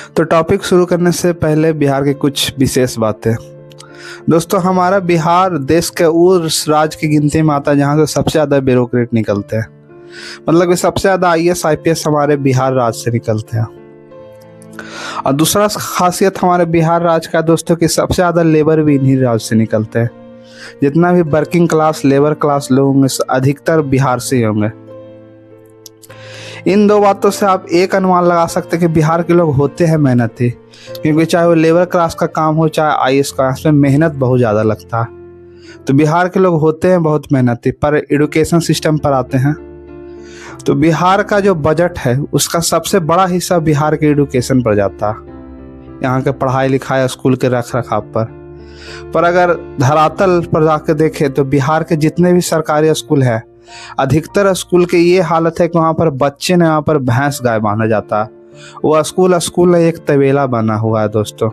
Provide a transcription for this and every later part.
तो टॉपिक शुरू करने से पहले बिहार की कुछ विशेष बातें। दोस्तों, हमारा बिहार देश के उस राज्य की गिनती में आता है जहाँ से सबसे ज़्यादा ब्यूरोक्रेट निकलते हैं। मतलब कि सबसे ज़्यादा आईएएस आईपीएस हमारे बिहार राज्य से निकलते हैं। और दूसरा खासियत हमारे बिहार राज्य का दोस्तों कि सबसे ज़्यादा लेबर भी इन्हीं राज्य से निकलते हैं। जितना भी वर्किंग क्लास लेबर क्लास लोग होंगे अधिकतर बिहार से ही होंगे। इन दो बातों से आप एक अनुमान लगा सकते हैं कि बिहार के लोग होते हैं मेहनती, क्योंकि चाहे वो लेबर क्लास का काम हो चाहे आईएएस का, इसमें मेहनत बहुत ज़्यादा लगता है। तो बिहार के लोग होते हैं बहुत मेहनती। पर एजुकेशन सिस्टम पर आते हैं तो बिहार का जो बजट है उसका सबसे बड़ा हिस्सा बिहार के एजुकेशन पर जाता है, यहाँ के पढ़ाई लिखाई स्कूल के रख रखाव पर अगर धरातल पर जाकर देखें तो बिहार के जितने भी सरकारी स्कूल हैं अधिकतर स्कूल की ये हालत है कि वहाँ पर बच्चे ने वहाँ पर भैंस गाय बांधा जाता है। वो स्कूल में एक तबेला बना हुआ है। दोस्तों,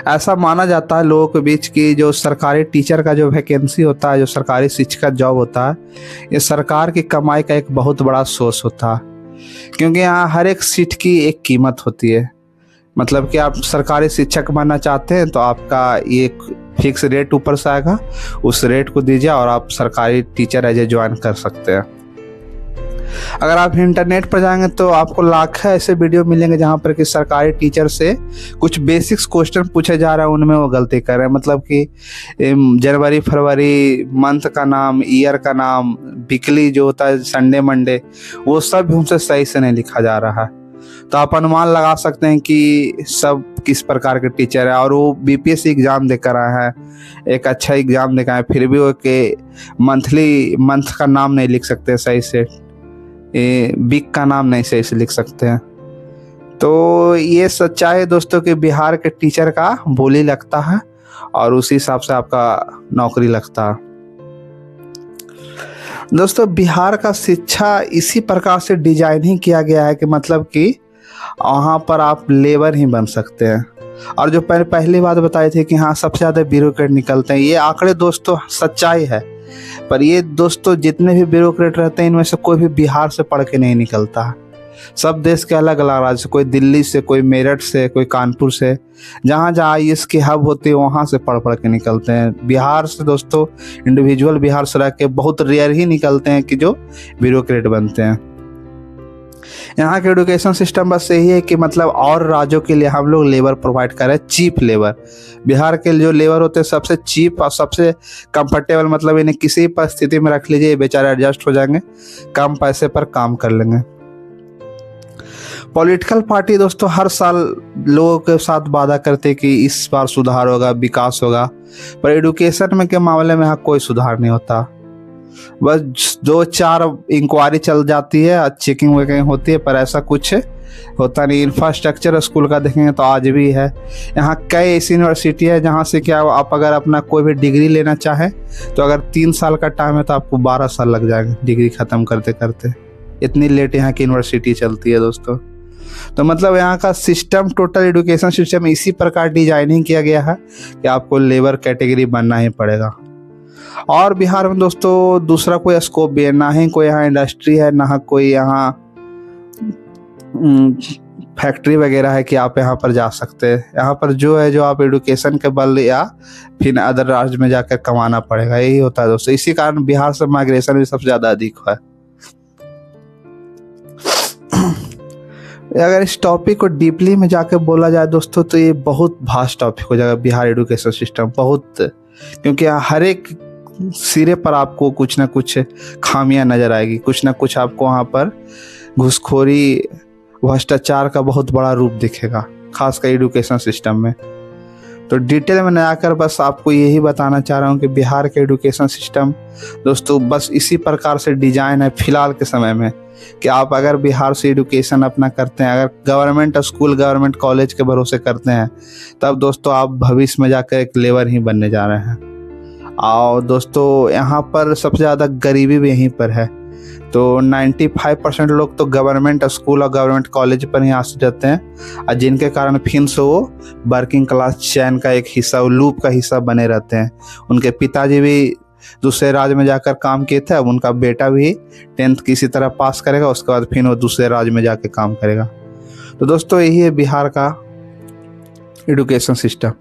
ऐसा माना जाता है लोगों के बीच कि जो सरकारी टीचर का जो वैकेंसी होता है, जो सरकारी शिक्षक जॉब होता है, ये सरकार की कमाई का एक बहुत बड़ा सोर्स होता है। क्योंकि यहाँ हर एक सीट की एक कीमत होती है। मतलब कि आप सरकारी शिक्षक बनना चाहते हैं तो आपका ये फिक्स रेट ऊपर से आएगा, उस रेट को दीजिए और आप सरकारी टीचर एज ए ज्वाइन कर सकते हैं। अगर आप इंटरनेट पर जाएंगे तो आपको लाखों ऐसे वीडियो मिलेंगे जहां पर कि सरकारी टीचर से कुछ बेसिक्स क्वेश्चन पूछे जा रहे हैं, उनमें वो गलती कर रहे हैं। मतलब कि जनवरी फरवरी मंथ का नाम, ईयर का नाम, वीकली जो होता है संडे मंडे, वो सब भी उनसे सही से नहीं लिखा जा रहा है। तो आप अनुमान लगा सकते हैं कि सब किस प्रकार के टीचर है। और वो बीपीएससी एग्जाम देकर आए हैं, एक अच्छा एग्जाम देकर आए, फिर भी वो के मंथ का नाम नहीं लिख सकते सही से, वीक का नाम नहीं सही से लिख सकते हैं। तो ये सच्चाई है दोस्तों कि बिहार के टीचर का बोली लगता है और उसी हिसाब से आपका नौकरी लगता है। दोस्तों, बिहार का शिक्षा इसी प्रकार से डिजाइन ही किया गया है कि मतलब कि वहाँ पर आप लेबर ही बन सकते हैं। और जो पहली बात बताई थी कि हाँ सबसे ज़्यादा ब्यूरोक्रेट निकलते हैं, ये आंकड़े दोस्तों सच्चाई है। पर ये दोस्तों जितने भी ब्यूरोक्रेट रहते हैं इनमें से कोई भी बिहार से पढ़ के नहीं निकलता है। सब देश के अलग अलग राज्य से, कोई दिल्ली से, कोई मेरठ से, कोई कानपुर से, जहाँ जहाँ आईएएस की हब होती है वहाँ से पढ़ के निकलते हैं। बिहार से दोस्तों इंडिविजुअल बिहार से रह के बहुत रेयर ही निकलते हैं कि जो ब्यूरोक्रेट बनते हैं। यहाँ के एजुकेशन सिस्टम बस यही है कि मतलब और राज्यों के लिए हम लोग लेबर प्रोवाइड करें, चीप लेबर। बिहार के जो लेबर होते हैं सबसे चीप और सबसे कंफर्टेबल, मतलब इन्हें किसी परिस्थिति में रख लीजिए बेचारे एडजस्ट हो जाएंगे, कम पैसे पर काम कर लेंगे। पॉलिटिकल पार्टी दोस्तों हर साल लोगों के साथ वादा करते कि इस बार सुधार होगा, विकास होगा, पर एजुकेशन में के मामले में यहाँ कोई सुधार नहीं होता। बस 2-4 इंक्वायरी चल जाती है, चेकिंग वेकिंग होती है, पर ऐसा कुछ होता नहीं। इंफ्रास्ट्रक्चर स्कूल का देखेंगे तो आज भी है। यहाँ कई ऐसी यूनिवर्सिटी है जहाँ से क्या आप अगर अपना कोई भी डिग्री लेना चाहें तो अगर 3 साल का टाइम है तो आपको 12 साल लग जाएंगे डिग्री ख़त्म करते करते। इतनी लेट यहाँ की यूनिवर्सिटी चलती है दोस्तों। तो मतलब यहाँ का सिस्टम, टोटल एजुकेशन सिस्टम इसी प्रकार डिजाइनिंग किया गया है कि आपको लेबर कैटेगरी बनना ही पड़ेगा। और बिहार में दोस्तों दूसरा कोई स्कोप भी है, ना ही कोई यहाँ इंडस्ट्री है, ना कोई यहाँ फैक्ट्री वगैरह है कि आप यहाँ पर जा सकते हैं। यहाँ पर जो है जो आप एजुकेशन के बल या फिर अदर राज्य में जाकर कमाना पड़ेगा, यही होता है दोस्तों। इसी कारण बिहार से माइग्रेशन भी सबसे ज़्यादा अधिक हुआ है। अगर इस टॉपिक को डीपली में जाकर बोला जाए दोस्तों तो ये बहुत वास्ट टॉपिक हो जाएगा बिहार एजुकेशन सिस्टम बहुत, क्योंकि हर एक सिरे पर आपको कुछ ना कुछ खामियां नजर आएगी, कुछ ना कुछ आपको वहाँ पर घूसखोरी भ्रष्टाचार का बहुत बड़ा रूप दिखेगा, खासकर एजुकेशन सिस्टम में। तो डिटेल में नहीं आकर बस आपको यही बताना चाह रहा हूँ कि बिहार के एजुकेशन सिस्टम दोस्तों बस इसी प्रकार से डिजाइन है फिलहाल के समय में कि आप अगर बिहार से एजुकेशन अपना करते हैं, अगर गवर्नमेंट स्कूल गवर्नमेंट कॉलेज के भरोसे करते हैं, तब दोस्तों आप भविष्य में जाकर एक लेबर ही बनने जा रहे हैं। और दोस्तों यहाँ पर सबसे ज़्यादा गरीबी भी यहीं पर है। तो 95% लोग तो गवर्नमेंट स्कूल और गवर्नमेंट कॉलेज पर ही आश्रित रहते हैं, और जिनके कारण फिर से वो वर्किंग क्लास चैन का एक हिस्सा, लूप का हिस्सा बने रहते हैं। उनके पिताजी भी दूसरे राज्य में जाकर काम किए थे, अब उनका बेटा भी 10th किसी तरह पास करेगा, उसके बाद फिर वो दूसरे राज्य में जाकर काम करेगा। तो दोस्तों यही है बिहार का एजुकेशन सिस्टम।